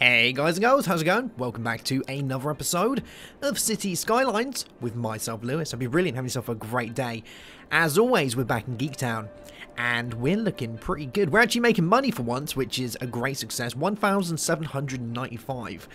Hey guys and girls, how's it going? Welcome back to another episode of Cities Skylines with myself, Lewis. Hope you're brilliant, having yourself a great day. As always, we're back in Geek Town, and we're looking pretty good. We're actually making money for once, which is a great success. 1,795.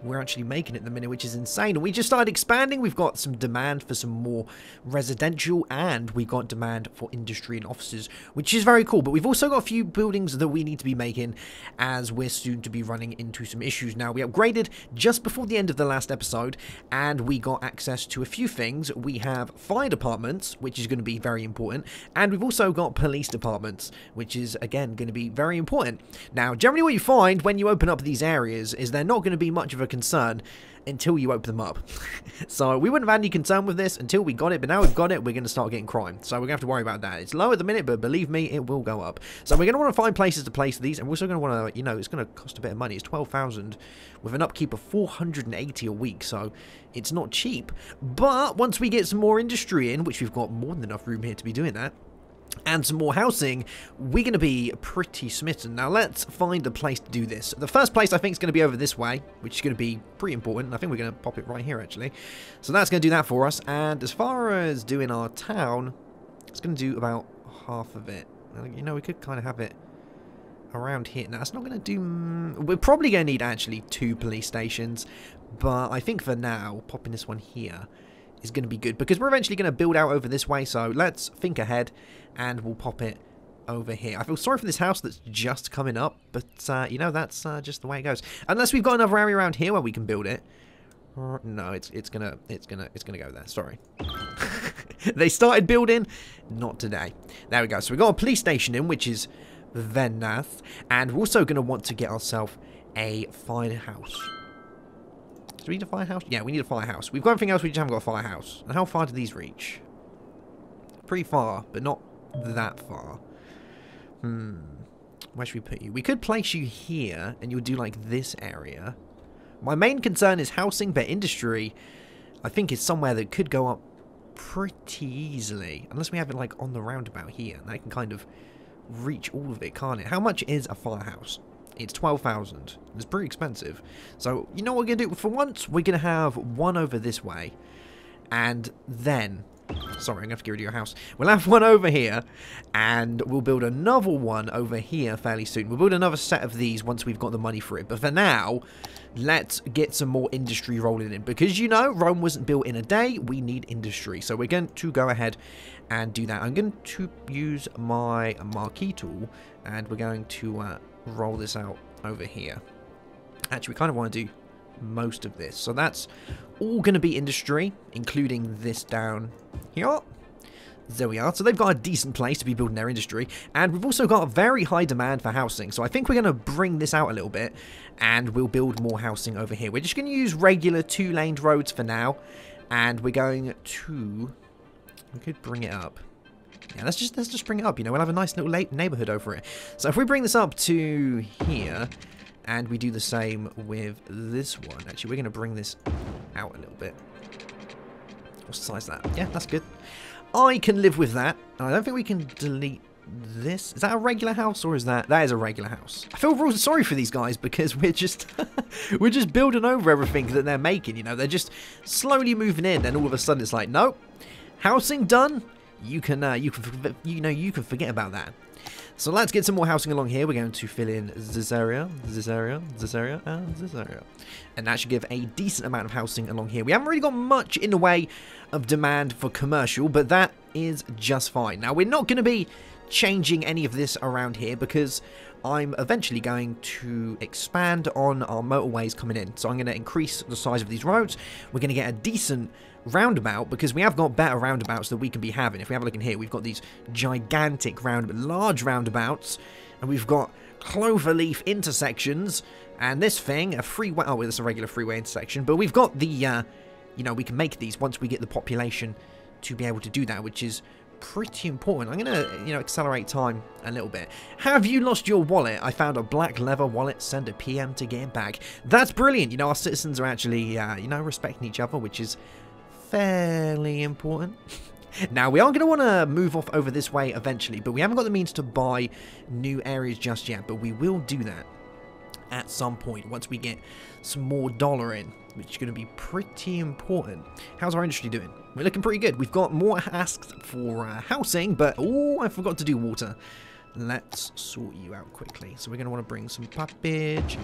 We're actually making it at the minute, which is insane. We just started expanding. We've got some demand for some more residential, and we've got demand for industry and offices, which is very cool. But we've also got a few buildings that we need to be making, as we're soon to be running into some issues. Now, we upgraded just before the end of the last episode, and we got access to a few things. We have fire departments, which is going to be very important, and we've also got police departments, which is, again, going to be very important. Now, generally what you find when you open up these areas is they're not going to be much of a concern until you open them up. So we wouldn't have had any concern with this until we got it, but now we've got it, we're going to start getting crime. So we're going to have to worry about that. It's low at the minute, but believe me, it will go up. So we're going to want to find places to place these, and we're also going to want to, you know, it's going to cost a bit of money. It's 12,000 with an upkeep of 480 a week, so it's not cheap. But once we get some more industry in, which we've got more than enough room here to be doing that, and some more housing, we're going to be pretty smitten. Now, let's find a place to do this. The first place, I think, is going to be over this way, which is going to be pretty important. I think we're going to pop it right here, actually. So that's going to do that for us. And as far as doing our town, it's going to do about half of it. You know, we could kind of have it around here. Now, that's not going to do... We're probably going to need, actually, 2 police stations. But I think for now, popping this one here is going to be good, because we're eventually going to build out over this way. So let's think ahead, and we'll pop it over here. I feel sorry for this house that's just coming up, but you know, that's just the way it goes. Unless we've got another area around here where we can build it. No, it's gonna go there. Sorry. They started building, not today. There we go. So we got a police station in, which is Venath, and we're also gonna want to get ourselves a firehouse. Do we need a firehouse? Yeah, we need a firehouse. We've got everything else, we just haven't got a firehouse. And how far do these reach? Pretty far, but not that far. Where should we put you? We could place you here, and you would do like this area. My main concern is housing, but industry, I think, is somewhere that could go up pretty easily. Unless we have it like on the roundabout here, and that can kind of reach all of it, can't it? How much is a firehouse? It's 12,000. It's pretty expensive. So, you know what we're going to do? For once, we're going to have one over this way. And then... Sorry, I'm going to have to get rid of your house. We'll have one over here. And we'll build another one over here fairly soon. We'll build another set of these once we've got the money for it. But for now, let's get some more industry rolling in. Because, you know, Rome wasn't built in a day. We need industry. So we're going to go ahead and do that. I'm going to use my marquee tool. And we're going to... roll this out over here. Actually, we kind of want to do most of this. So that's all going to be industry, including this down here. There we are. So they've got a decent place to be building their industry. And we've also got a very high demand for housing. So I think we're going to bring this out a little bit. And we'll build more housing over here. We're just going to use regular 2-laned roads for now. And we're going to... We could bring it up. Yeah, let's just bring it up, you know, we'll have a nice little neighborhood over it. So if we bring this up to here, and we do the same with this one, actually, we're going to bring this out a little bit. What's the size of that? Yeah, that's good. I can live with that. I don't think we can delete this. Is that a regular house, or is that... That is a regular house. I feel real sorry for these guys, because we're just... we're just building over everything that they're making, you know. They're just slowly moving in, and all of a sudden it's like, nope, housing done. You can forget about that. So let's get some more housing along here. We're going to fill in this area, this area, this area, and this area. And that should give a decent amount of housing along here. We haven't really got much in the way of demand for commercial, but that is just fine. Now, we're not going to be changing any of this around here, because I'm eventually going to expand on our motorways coming in. So I'm going to increase the size of these roads. We're going to get a decent roundabout, because we have got better roundabouts that we can be having. If we have a look in here, we've got these gigantic large roundabouts, and we've got cloverleaf intersections, and this thing, a freeway. Oh, it's a regular freeway intersection, but we've got the, you know, we can make these once we get the population to be able to do that, which is pretty important. I'm gonna, you know, accelerate time a little bit. Have you lost your wallet? I found a black leather wallet. Send a PM to get it back. That's brilliant. You know, our citizens are actually, you know, respecting each other, which is fairly important. Now, we are going to want to move off over this way eventually, but we haven't got the means to buy new areas just yet, but we will do that. at some point once we get some more dollar in, which is going to be pretty important. How's our industry doing? We're looking pretty good. We've got more asks for housing, but oh, I forgot to do water. Let's sort you out quickly. So we're going to want to bring some pappage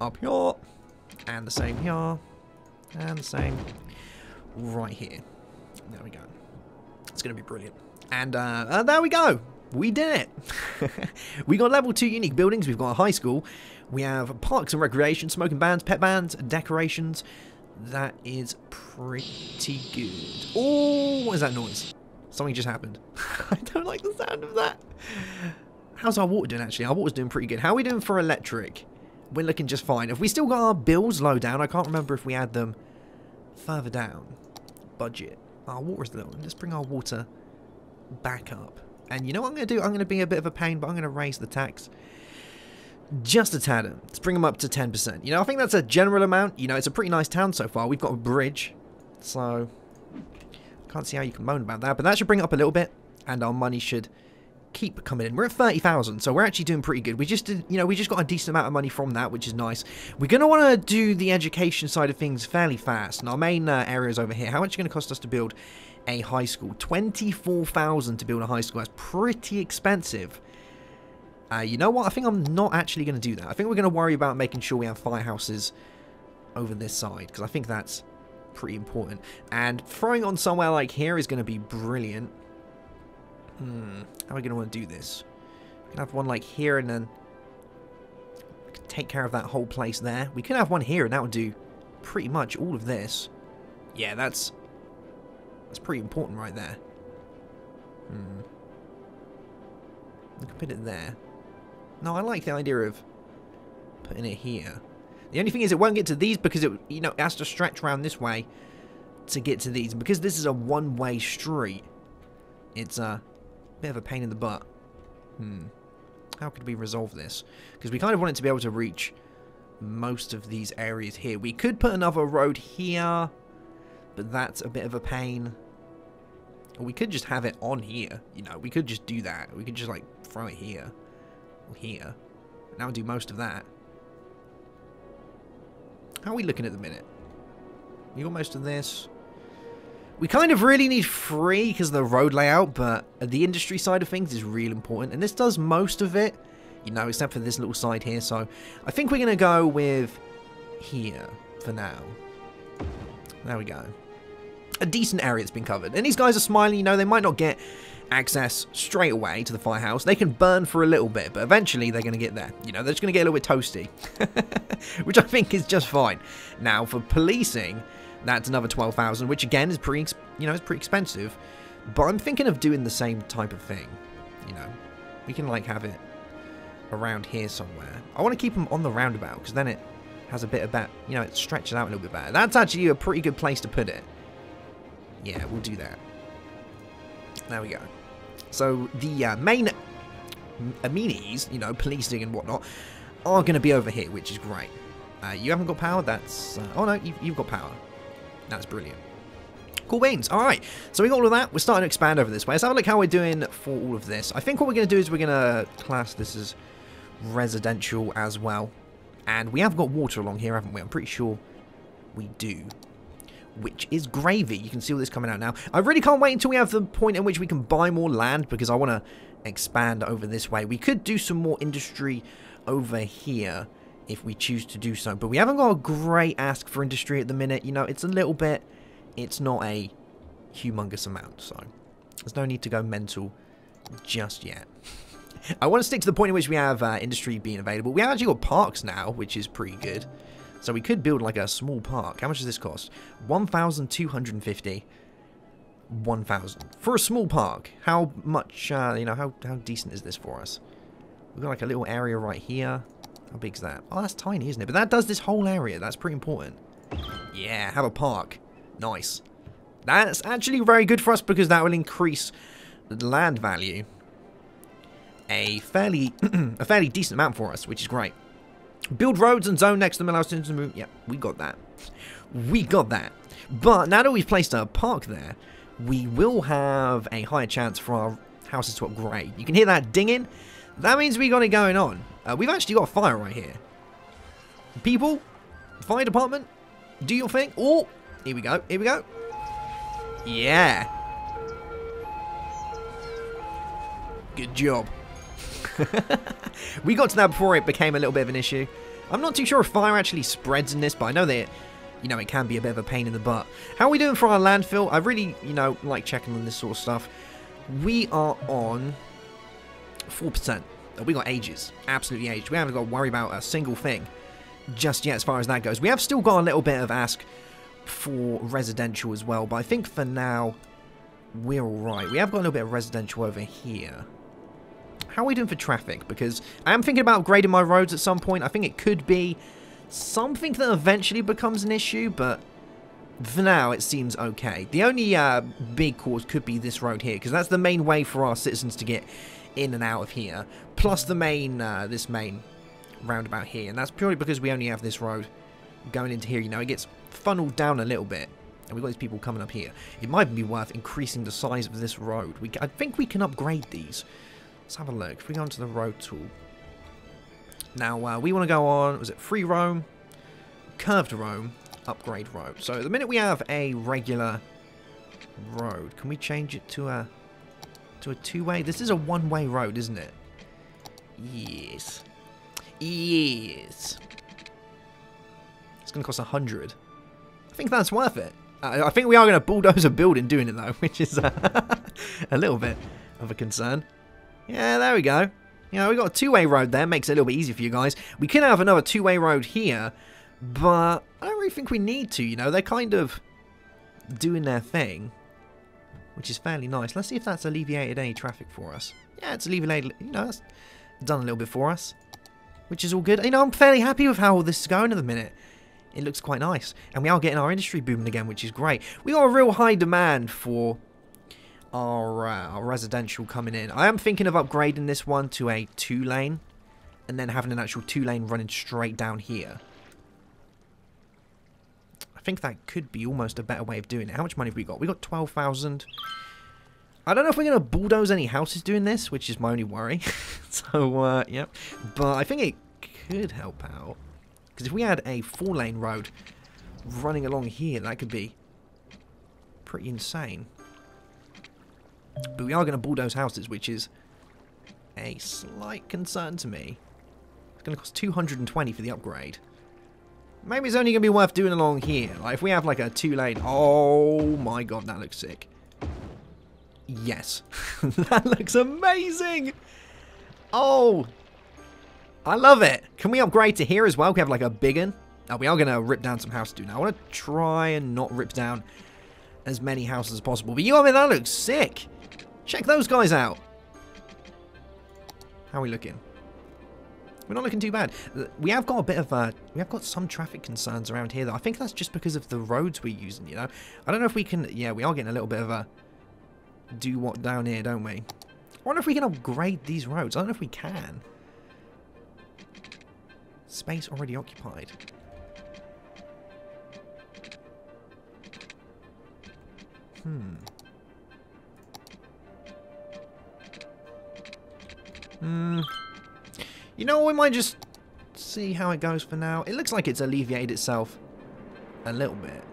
up here, and the same here, and the same right here. There we go. It's going to be brilliant. And there we go. We did it. We got level 2 unique buildings. We've got a high school. We have parks and recreation, smoking bans, pet bans, decorations. That is pretty good. Oh, what is that noise? Something just happened. I don't like the sound of that. How's our water doing, actually? Our water's doing pretty good. How are we doing for electric? We're looking just fine. Have we still got our bills low down? I can't remember if we had them further down. Budget. Our water's low. Let's bring our water back up. And you know what I'm going to do? I'm going to be a bit of a pain, but I'm going to raise the tax just a tad. Let's bring them up to 10%. You know, I think that's a general amount. You know, it's a pretty nice town so far. We've got a bridge, so can't see how you can moan about that. But that should bring it up a little bit, and our money should keep coming in. We're at 30,000, so we're actually doing pretty good. We just did, you know, we just got a decent amount of money from that, which is nice. We're going to want to do the education side of things fairly fast. And our main area is over here. How much is it going to cost us to build a high school? 24,000 to build a high school. That's pretty expensive. You know what? I think I'm not actually going to do that. I think we're going to worry about making sure we have firehouses over this side, because I think that's pretty important. And throwing on somewhere like here is going to be brilliant. How are we going to want to do this? We can have one like here, and then we can take care of that whole place there. We could have one here, and that would do pretty much all of this. Yeah, that's pretty important right there. We can put it there. No, I like the idea of putting it here. The only thing is it won't get to these because it, you know, it has to stretch around this way to get to these. And because this is a one-way street, it's a bit of a pain in the butt. How could we resolve this? Because we kind of want it to be able to reach most of these areas here. We could put another road here, but that's a bit of a pain. Or we could just have it on here. You know, we could just do that. We could just, like, throw it here. Or here. And that would do most of that. How are we looking at the minute? We got most of this. We kind of really need 3 because of the road layout, but the industry side of things is real important. And this does most of it, you know, except for this little side here. So I think we're going to go with here for now. There we go. A decent area that's been covered. And these guys are smiling, you know, they might not get access straight away to the firehouse. They can burn for a little bit, but eventually they're going to get there. You know, they're just going to get a little bit toasty, which I think is just fine. Now, for policing, that's another 12,000, which again is pretty, you know, it's pretty expensive. But I'm thinking of doing the same type of thing. You know, we can like have it around here somewhere. I want to keep them on the roundabout because then it has a bit of that, you know, it stretches out a little bit better. That's actually a pretty good place to put it. Yeah, we'll do that. There we go. So the main amenities, you know, policing and whatnot, are going to be over here, which is great. You haven't got power? That's... oh, no, you've got power. That's brilliant. Cool beans. All right. So we got all of that. We're starting to expand over this way. Let's have a look how we're doing for all of this. I think what we're going to do is we're going to class this as residential as well. And we have got water along here, haven't we? I'm pretty sure we do. Which is gravy. You can see all this coming out now. I really can't wait until we have the point in which we can buy more land, because I want to expand over this way. We could do some more industry over here if we choose to do so, but we haven't got a great ask for industry at the minute. You know, it's a little bit, it's not a humongous amount, so there's no need to go mental just yet. I want to stick to the point in which we have industry being available. We have actually got parks now, which is pretty good. So we could build like a small park. How much does this cost? 1,250. 1,000 for a small park. How much? You know, how decent is this for us? We've got like a little area right here. How big's that? Oh, that's tiny, isn't it? But that does this whole area. That's pretty important. Yeah, have a park. Nice. That's actually very good for us because that will increase the land value a fairly decent amount for us, which is great. Build roads and zone next to them allows students to move. Yeah, we got that. We got that. But now that we've placed a park there, we will have a higher chance for our houses to upgrade. You can hear that dinging. That means we got it going on. We've actually got a fire right here. People, fire department, do your thing. Oh, here we go. Here we go. Yeah. Good job. We got to that before it became a little bit of an issue. I'm not too sure if fire actually spreads in this, but I know that, you know, it can be a bit of a pain in the butt. How are we doing for our landfill? I really, you know, like checking on this sort of stuff. We are on 4%. We got ages. Absolutely ages. We haven't got to worry about a single thing just yet as far as that goes. We have still got a little bit of ask for residential as well, but I think for now we're alright. We have got a little bit of residential over here. How are we doing for traffic? Because I am thinking about upgrading my roads at some point. I think it could be something that eventually becomes an issue, but for now it seems okay. The only big cause could be this road here, because that's the main way for our citizens to get in and out of here, plus the main this main roundabout here, and that's purely because we only have this road going into here. You know, it gets funneled down a little bit, and we've got these people coming up here. It might be worth increasing the size of this road. I think we can upgrade these. Let's have a look. If we go onto the road tool. Now, we want to go on, was it free roam, curved roam, upgrade road. So at the minute we have a regular road. Can we change it to a two-way? This is a one-way road, isn't it? Yes. Yes. It's going to cost 100. I think that's worth it. I think we are going to bulldoze a building doing it, though, which is a little bit of a concern. Yeah, there we go. You know, we got a two-way road there. Makes it a little bit easier for you guys. We could have another two-way road here, but I don't really think we need to, you know. They're kind of doing their thing, which is fairly nice. Let's see if that's alleviated any traffic for us. Yeah, it's alleviated, you know, that's done a little bit for us, which is all good. You know, I'm fairly happy with how all this is going at the minute. It looks quite nice. And we are getting our industry booming again, which is great. We got a real high demand for our residential coming in. I am thinking of upgrading this one to a 2-lane and then having an actual 2-lane running straight down here. I think that could be almost a better way of doing it. How much money have we got? We got 12,000. I don't know if we're going to bulldoze any houses doing this, which is my only worry. So, yep. But I think it could help out. Because if we had a 4-lane road running along here, that could be pretty insane. But we are going to bulldoze houses, which is a slight concern to me. It's going to cost 220 for the upgrade. Maybe it's only going to be worth doing along here. Like, if we have, like, a 2-lane... Oh, my God, that looks sick. Yes. That looks amazing! Oh! I love it! Can we upgrade to here as well? Can we have, like, a big one? Oh, we are going to rip down some houses too. Now, I want to try and not rip down as many houses as possible. But, you know, I mean, that looks sick! Check those guys out. How are we looking? We're not looking too bad. We have got a bit of we have got some traffic concerns around here though. I think that's just because of the roads we're using, you know. I don't know if we can. Yeah, we are getting a little bit of a do what down here, don't we? I wonder if we can upgrade these roads. I don't know if we can. Space already occupied. You know, we might just see how it goes for now. It looks like it's alleviated itself a little bit.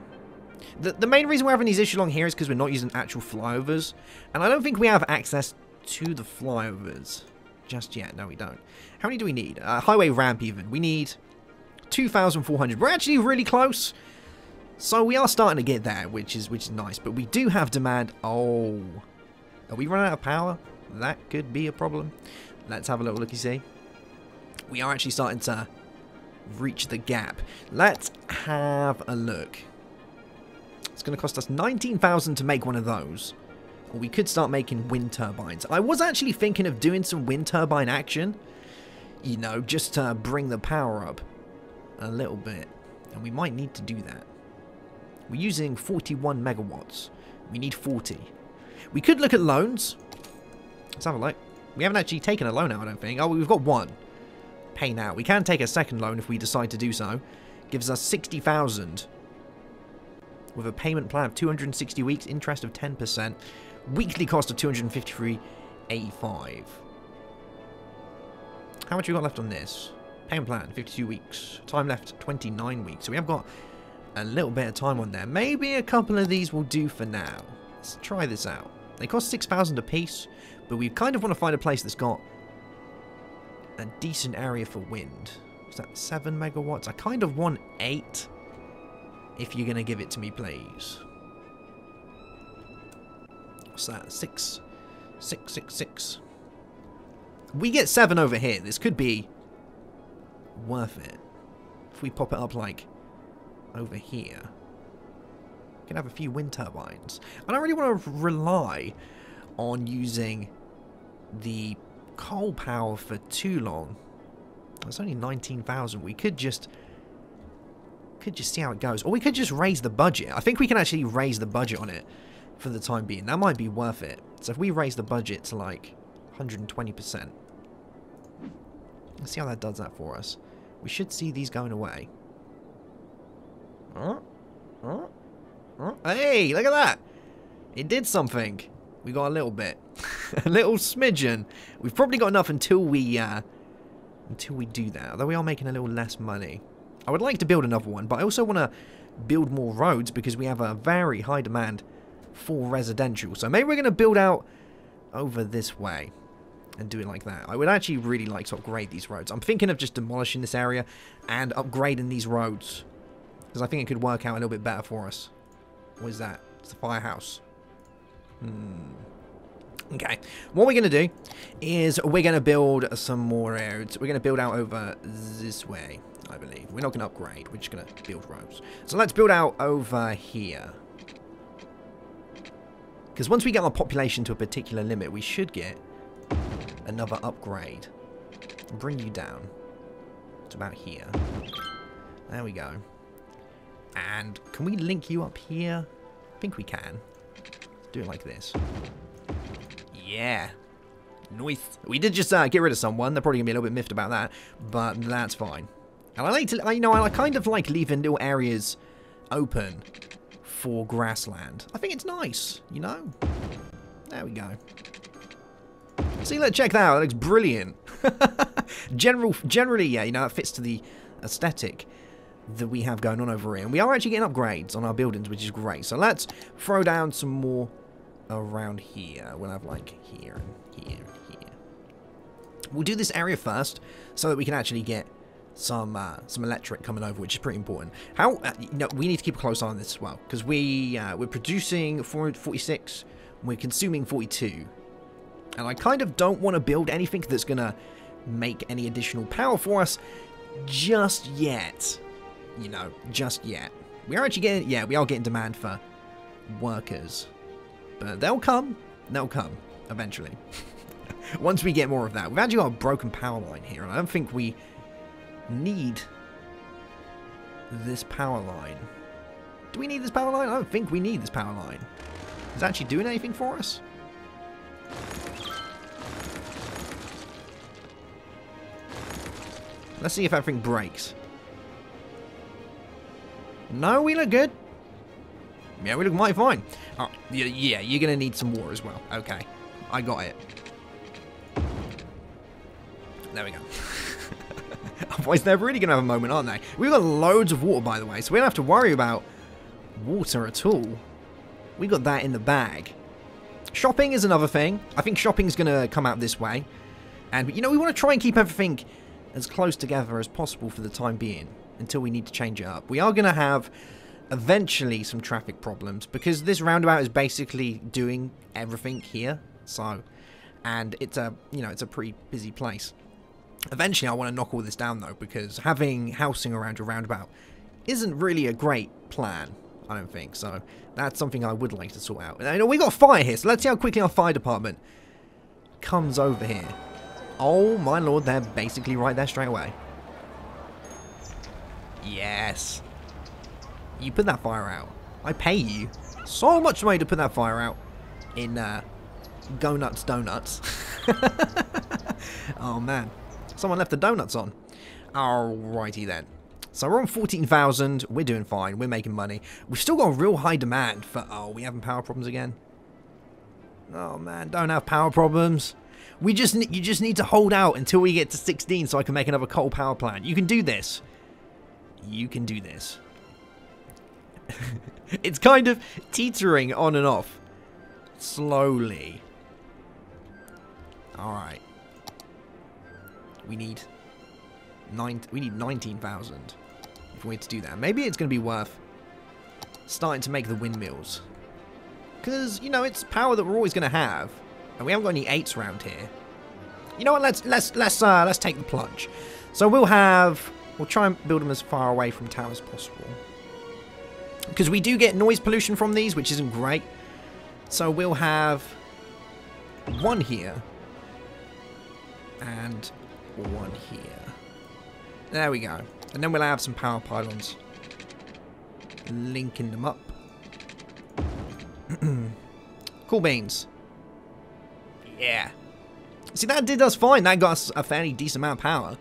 The main reason we're having these issues along here is because we're not using actual flyovers. And I don't think we have access to the flyovers just yet. No, we don't. How many do we need? Highway ramp even. We need 2,400. We're actually really close. So we are starting to get there, which is nice. But we do have demand. Oh. Are we running out of power? That could be a problem. Let's have a little look-y-see. We are actually starting to reach the gap. Let's have a look. It's going to cost us 19,000 to make one of those. Or we could start making wind turbines. I was actually thinking of doing some wind turbine action. You know, just to bring the power up a little bit. And we might need to do that. We're using 41 megawatts. We need 40. We could look at loans. Let's have a look. We haven't actually taken a loan out, I don't think. Oh, we've got one. Pay now. We can take a second loan if we decide to do so. Gives us 60,000. With a payment plan of 260 weeks, interest of 10%. Weekly cost of 253.85. How much we got left on this? Payment plan, 52 weeks. Time left, 29 weeks. So we have got a little bit of time on there. Maybe a couple of these will do for now. Let's try this out. They cost 6,000 a piece, but we kind of want to find a place that's got a decent area for wind. Is that 7 megawatts? I kind of want 8, if you're going to give it to me, please. What's that? 6. 6, 6, 6. We get 7 over here. This could be worth it. If we pop it up, like, over here. We can have a few wind turbines. I don't really want to rely on using the coal power for too long. It's only 19,000. We could just see how it goes. Or we could just raise the budget. I think we can actually raise the budget on it for the time being. That might be worth it. So if we raise the budget to like 120%. Let's see how that does that for us. We should see these going away. Hey, look at that. It did something. We got a little bit. A little smidgen. We've probably got enough until we do that. Although we are making a little less money. I would like to build another one, but I also want to build more roads because we have a very high demand for residential. So maybe we're going to build out over this way and do it like that. I would actually really like to upgrade these roads. I'm thinking of just demolishing this area and upgrading these roads because I think it could work out a little bit better for us. What is that? It's the firehouse. Okay, what we're going to do is we're going to build some more roads. We're going to build out over this way, I believe. We're not going to upgrade. We're just going to build roads. So let's build out over here. Because once we get our population to a particular limit, we should get another upgrade. Bring you down to about here. There we go. And can we link you up here? I think we can. Do it like this. Yeah. Nice. We did just get rid of someone. They're probably going to be a little bit miffed about that. But that's fine. And I like to, I kind of like leaving little areas open for grassland. I think it's nice, you know? There we go. See, let's check that out. It looks brilliant. Generally, yeah, you know, it fits to the aesthetic that we have going on over here. And we are actually getting upgrades on our buildings, which is great. So let's throw down some more around here. We'll have like here and here and here. We'll do this area first so that we can actually get some electric coming over, which is pretty important. How we need to keep a close eye on this as well, because we're producing 446, we're consuming 42, and I kind of don't want to build anything that's gonna make any additional power for us just yet. You know, just yet. We are actually getting, yeah, we are getting demand for workers, but they'll come eventually. Once we get more of that. We've actually got a broken power line here, and I don't think we need this power line. Do we need this power line? I don't think we need this power line. Is it actually doing anything for us? Let's see if everything breaks. No, we look good. Yeah, we look mighty fine. Oh, yeah, you're going to need some water as well. Okay, I got it. There we go. Otherwise, they're really going to have a moment, aren't they? We've got loads of water, by the way, so we don't have to worry about water at all. We got that in the bag. Shopping is another thing. I think shopping's going to come out this way. And, you know, we want to try and keep everything as close together as possible for the time being, until we need to change it up. We are going to have eventually some traffic problems, because this roundabout is basically doing everything here. So, and it's a, you know, it's a pretty busy place. Eventually, I want to knock all this down, though, because having housing around your roundabout isn't really a great plan, I don't think. So, that's something I would like to sort out. And, you know, we got fire here, so let's see how quickly our fire department comes over here. Oh, my lord, they're basically right there straight away. Yes. You put that fire out. I pay you so much money to put that fire out in Go Nuts Donuts. Oh, man. Someone left the donuts on. Alrighty then. So we're on 14,000. We're doing fine. We're making money. We've still got a real high demand for... Oh, we having power problems again? Oh, man. Don't have power problems. You just need to hold out until we get to 16 so I can make another coal power plant. You can do this. You can do this. It's kind of teetering on and off. Slowly. Alright. We need 19,000 if we're to do that. Maybe it's going to be worth starting to make the windmills. Because, you know, it's power that we're always going to have. And we haven't got any 8s around here. You know what, let's take the plunge. So we'll try and build them as far away from town as possible. Because we do get noise pollution from these, which isn't great. So we'll have one here. And one here. There we go. And then we'll have some power pylons linking them up. Cool beans. Yeah. See, that did us fine. That got us a fairly decent amount of power,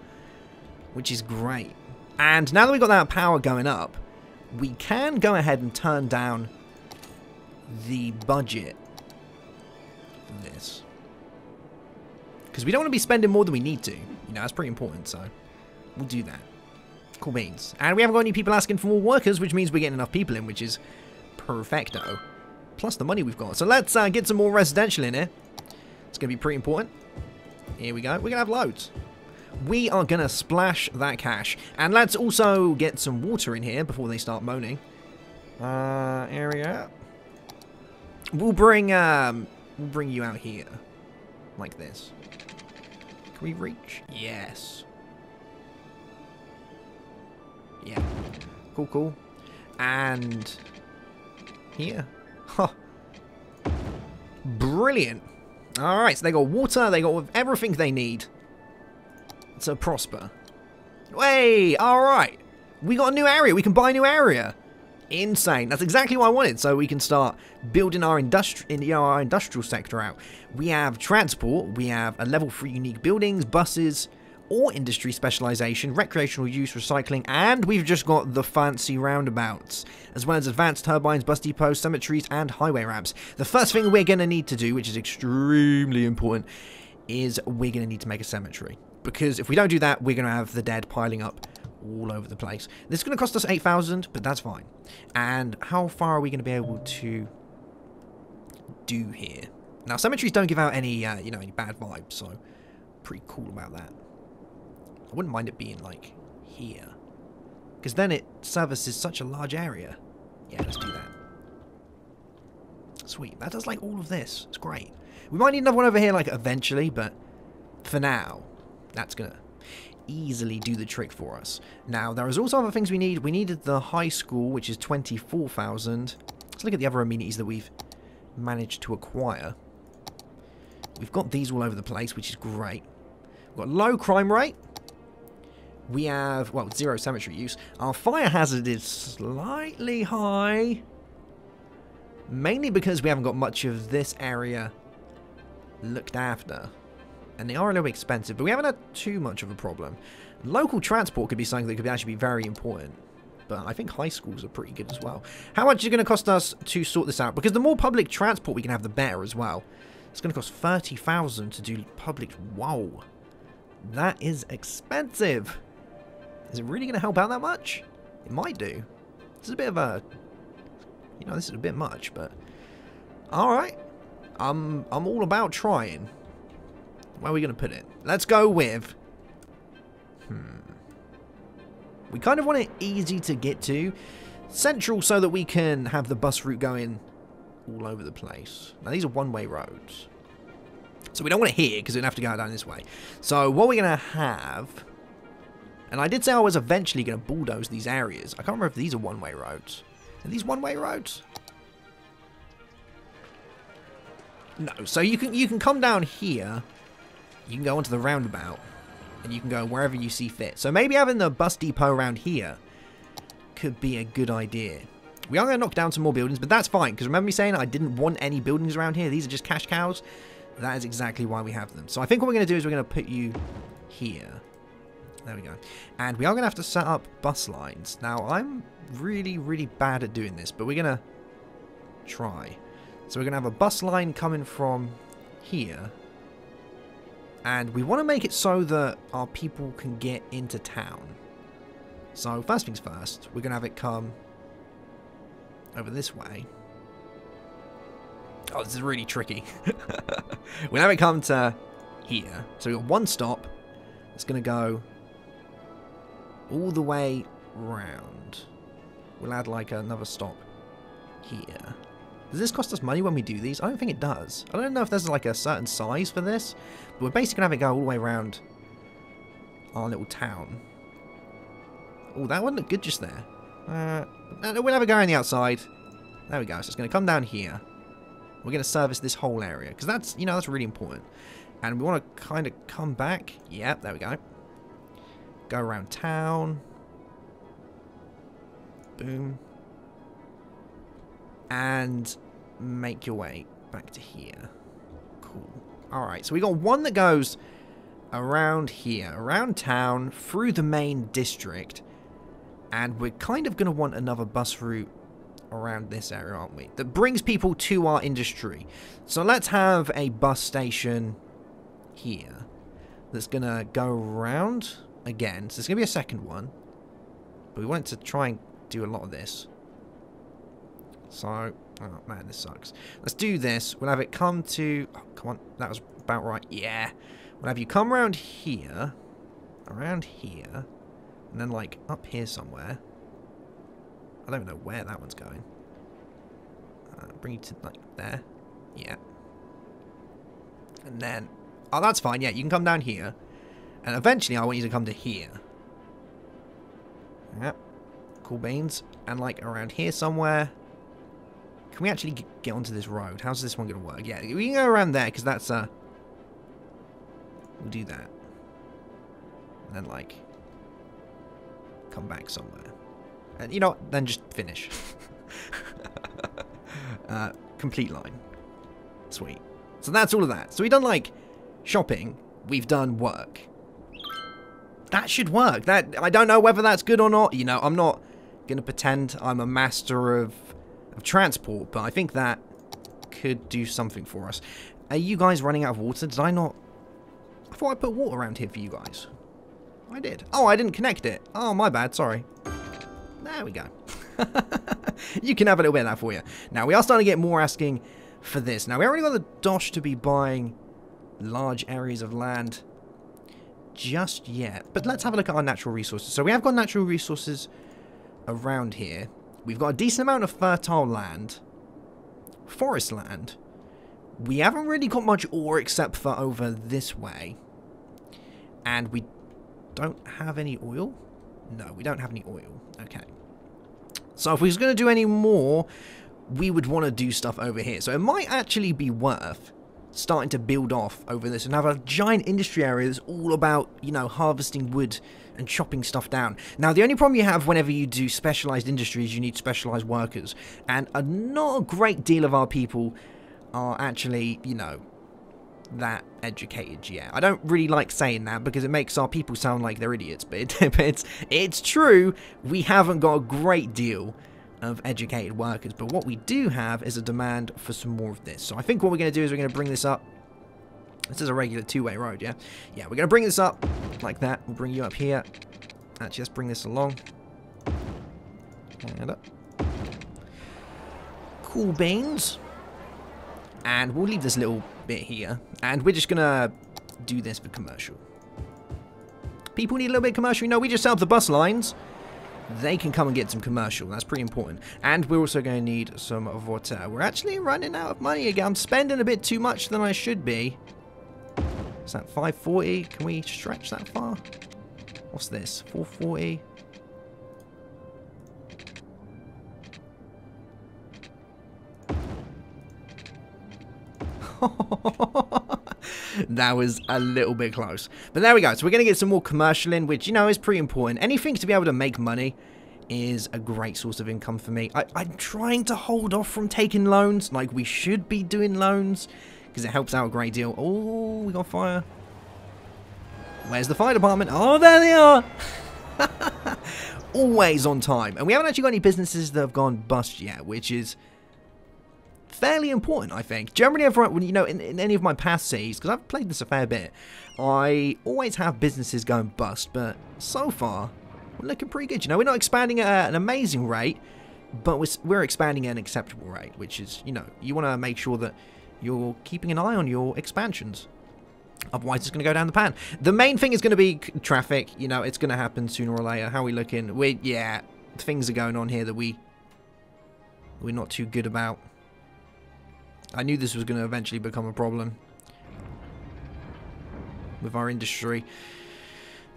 which is great. And now that we've got that power going up, we can go ahead and turn down the budget for this. Because we don't want to be spending more than we need to. You know, that's pretty important, so we'll do that. Cool beans. And we haven't got any people asking for more workers, which means we're getting enough people in, which is perfecto. Plus the money we've got. So let's get some more residential in here. It's going to be pretty important. Here we go. We're going to have loads. We are going to splash that cash. And let's also get some water in here before they start moaning. Area. We'll bring you out here. Like this. Can we reach? Yes. Yeah. Cool, cool. And here. Huh. Brilliant. Alright, so they got water, they got everything they need to prosper. Hey, alright. We got a new area. We can buy a new area. Insane. That's exactly what I wanted. So we can start building our industrial sector out. We have transport. We have a level 3 unique buildings, buses, or industry specialization, recreational use, recycling, and we've just got the fancy roundabouts, as well as advanced turbines, bus depots, cemeteries, and highway ramps. The first thing we're going to need to do, which is extremely important, is we're going to need to make a cemetery. Because if we don't do that, we're going to have the dead piling up all over the place. This is going to cost us 8,000, but that's fine. And how far are we going to be able to do here? Now, cemeteries don't give out any, any bad vibes, so pretty cool about that. I wouldn't mind it being, like, here. Because then it services such a large area. Yeah, let's do that. Sweet. That does, like, all of this. It's great. We might need another one over here, like, eventually, but for now, that's going to easily do the trick for us. Now, there is also other things we need. We needed the high school, which is 24,000. Let's look at the other amenities that we've managed to acquire. We've got these all over the place, which is great. We've got low crime rate. We have, well, 0 cemetery use. Our fire hazard is slightly high. Mainly because we haven't got much of this area looked after. And they are a little bit expensive, but we haven't had too much of a problem. Local transport could be something that could actually be very important. But I think high schools are pretty good as well. How much is it going to cost us to sort this out? Because the more public transport we can have, the better as well. It's going to cost 30,000 to do public. Whoa. That is expensive. Is it really going to help out that much? It might do. This is a bit of a... this is a bit much, but... Alright. I'm all about trying. Where are we going to put it? Let's go with... We kind of want it easy to get to. Central so that we can have the bus route going all over the place. Now, these are one-way roads. So we don't want it here because we're going to have to go down this way. So what we're going to have... And I did say I was eventually going to bulldoze these areas. I can't remember if these are one-way roads. Are these one-way roads? No. So you can come down here. You can go onto the roundabout. And you can go wherever you see fit. So maybe having the bus depot around here could be a good idea. We are going to knock down some more buildings, but that's fine. Because remember me saying I didn't want any buildings around here? These are just cash cows. That is exactly why we have them. So I think what we're going to do is we're going to put you here. There we go. And we are going to have to set up bus lines. Now, I'm really, really bad at doing this, but we're going to try. So we're going to have a bus line coming from here. And we want to make it so that our people can get into town. So first things first, we're going to have it come over this way. Oh, this is really tricky. We'll have it come to here. So we've got one stop. It's going to go all the way round. We'll add like another stop here. Does this cost us money when we do these? I don't think it does. I don't know if there's like a certain size for this, but we're basically going to have it go all the way around our little town. Oh, that one looked good just there. We'll have it go around the outside. There we go. So it's going to come down here. We're going to service this whole area because that's, you know, that's really important. And we want to kind of come back. Yep, there we go. Go around town. Boom. And make your way back to here. Cool. Alright, so we got one that goes around here, around town, through the main district. And we're kind of going to want another bus route around this area, aren't we? That brings people to our industry. So let's have a bus station here that's going to go around again. So there's going to be a second one. But we want to try and do a lot of this. So, oh man, this sucks. Let's do this. We'll have it come to... Oh, come on. That was about right. Yeah. We'll have you come around here. Around here. And then, like, up here somewhere. I don't know where that one's going. Bring you to, like, there. Yeah. And then... Oh, that's fine. Yeah, you can come down here. And eventually, I want you to come to here. Yep. Cool beans. And, like, around here somewhere... Can we actually get onto this road? How's this one going to work? Yeah, we can go around there, because that's, we'll do that. And then, like, come back somewhere. And, you know what? Then just finish. Complete line. Sweet. So that's all of that. So we've done, like, shopping. We've done work. That should work. That I don't know whether that's good or not. You know, I'm not going to pretend I'm a master of transport, but I think that could do something for us. Are you guys running out of water? Did I not... I thought I put water around here for you guys. I did. Oh, I didn't connect it. Oh, my bad. Sorry. There we go. You can have a little bit of that for you. Now, we are starting to get more asking for this. Now, we already got the dosh to be buying large areas of land just yet. But let's have a look at our natural resources. So we have got natural resources around here. We've got a decent amount of fertile land, forest land. We haven't really got much ore except for over this way. And we don't have any oil? No, we don't have any oil. Okay. So if we was going to do any more, we would want to do stuff over here. So it might actually be worth starting to build off over this and have a giant industry area that's all about, you know, harvesting wood and chopping stuff down. Now, the only problem you have whenever you do specialized industries, you need specialized workers. And not a great deal of our people are actually, you know, that educated yet. I don't really like saying that because it makes our people sound like they're idiots. But it's true, we haven't got a great deal of educated workers. But what we do have is a demand for some more of this. So I think what we're going to do is we're going to bring this up. This is a regular two-way road, yeah? Yeah, we're going to bring this up like that. We'll bring you up here. Actually, let's bring this along. And up. Cool beans. And we'll leave this little bit here. And we're just going to do this for commercial. People need a little bit of commercial. You know, we just set up the bus lines. They can come and get some commercial. That's pretty important. And we're also going to need some water. We're actually running out of money again. I'm spending a bit too much than I should be. Is that 540? Can we stretch that far? What's this? 440? That was a little bit close. But there we go. So we're going to get some more commercial in, which, you know, is pretty important. Anything to be able to make money is a great source of income for me. I'm trying to hold off from taking loans. Like, we should be doing loans because it helps out a great deal. Oh, we got fire. Where's the fire department? Oh, there they are. Always on time. And we haven't actually got any businesses that have gone bust yet, which is fairly important, I think. Generally, everyone, you know, in any of my past cities, because I've played this a fair bit, I always have businesses going bust, but so far, we're looking pretty good. You know, we're not expanding at an amazing rate, but we're expanding at an acceptable rate, which is, you know, you want to make sure that you're keeping an eye on your expansions. Otherwise, it's going to go down the pan. The main thing is going to be traffic. You know, it's going to happen sooner or later. How are we looking? Yeah, things are going on here that we're not too good about. I knew this was going to eventually become a problem with our industry.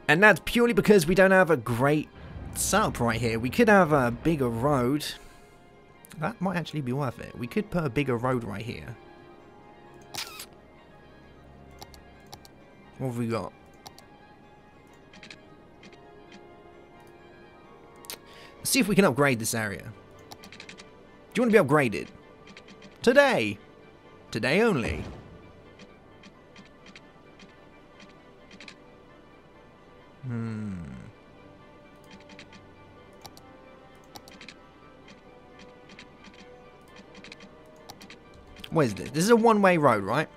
And that's purely because we don't have a great setup right here. We could have a bigger road. That might actually be worth it. We could put a bigger road right here. What have we got? Let's see if we can upgrade this area. Do you want to be upgraded? Today. Today only. What is this? This is a one-way road, right?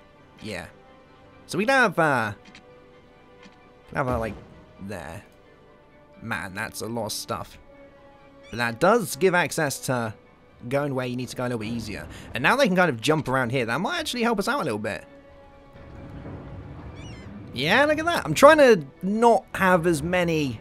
Yeah. So we can have like there. Man, that's a lot of stuff. But that does give access to going where you need to go a little bit easier. And now they can kind of jump around here. That might actually help us out a little bit. Yeah, look at that. I'm trying to not have as many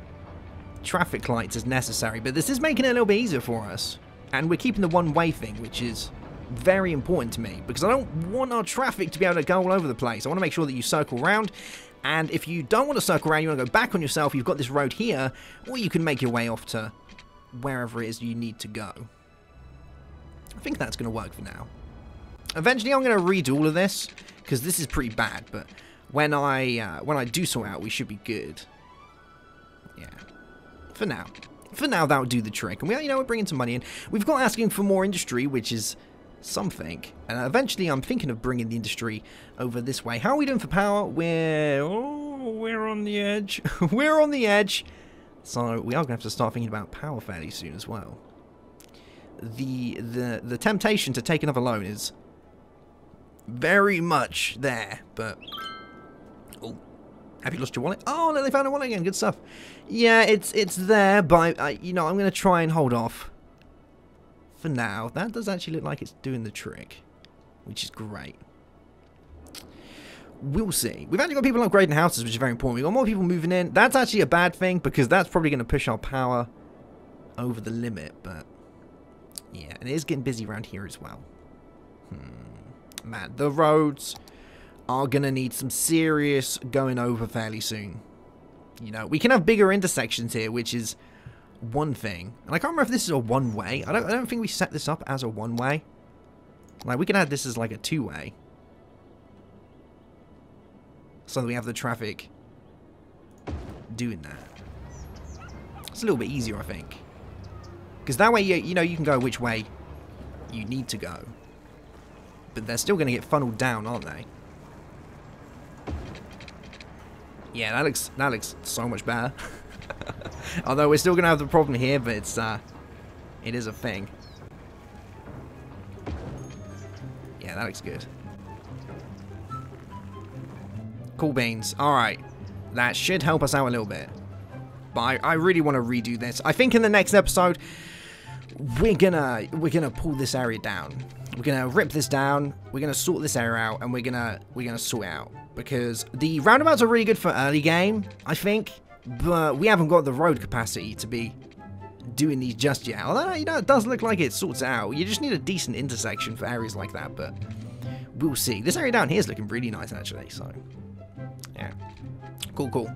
traffic lights as necessary, but this is making it a little bit easier for us. And we're keeping the one-way thing, which is very important to me, because I don't want our traffic to be able to go all over the place. I want to make sure that you circle around, and if you don't want to circle around, you want to go back on yourself, you've got this road here, or you can make your way off to wherever it is you need to go. I think that's going to work for now. Eventually, I'm going to redo all of this, because this is pretty bad, but when I do sort out, we should be good. Yeah. For now. For now, that would do the trick. And we're bringing some money in. We've got asking for more industry, which is something. And eventually, I'm thinking of bringing the industry over this way. How are we doing for power? We're on the edge. We're on the edge. So we are going to have to start thinking about power fairly soon as well. The temptation to take another loan is very much there, but oh, have you lost your wallet? Oh no, they found a wallet again. Good stuff. Yeah, it's there, but I'm going to try and hold off for now. That does actually look like it's doing the trick, which is great. We'll see. We've actually got people upgrading houses, which is very important. We've got more people moving in. That's actually a bad thing, because that's probably going to push our power over the limit, but yeah, and it is getting busy around here as well. Man, the roads are going to need some serious going over fairly soon. You know, we can have bigger intersections here, which is one thing. And I can't remember if this is a one-way. I don't think we set this up as a one-way. Like, we can add this as like a two-way. So that we have the traffic doing that. It's a little bit easier, I think. Because that way, you can go which way you need to go. But they're still going to get funneled down, aren't they? Yeah, that looks so much better. Although we're still going to have the problem here, but it is a thing. Yeah, that looks good. Cool beans. Alright. That should help us out a little bit. But I really want to redo this. I think in the next episode, we're gonna pull this area down. We're gonna rip this down. We're gonna sort this area out, and we're gonna sort it out, because the roundabouts are really good for early game, I think, but we haven't got the road capacity to be doing these just yet. Although, it does look like it sorts it out. You just need a decent intersection for areas like that, but we'll see. This area down here is looking really nice, actually. So, yeah. Cool.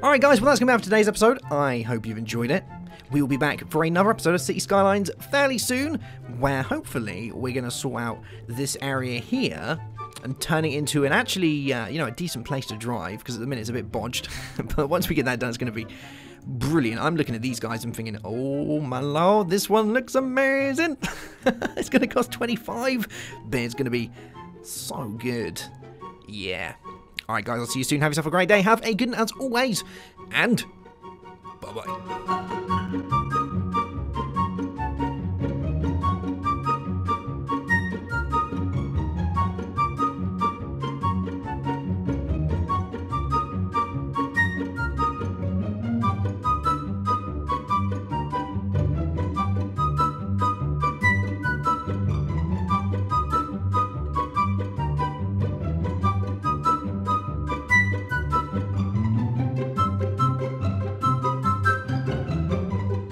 Alright guys, well that's going to be it for today's episode. I hope you've enjoyed it. We will be back for another episode of Cities Skylines fairly soon, where hopefully we're going to sort out this area here and turn it into an actually, a decent place to drive, because at the minute it's a bit bodged. But once we get that done, it's going to be brilliant. I'm looking at these guys and thinking, oh my lord, this one looks amazing. It's going to cost 25, but it's going to be so good. Yeah. Alright guys, I'll see you soon. Have yourself a great day. Have a good one as always. And bye-bye.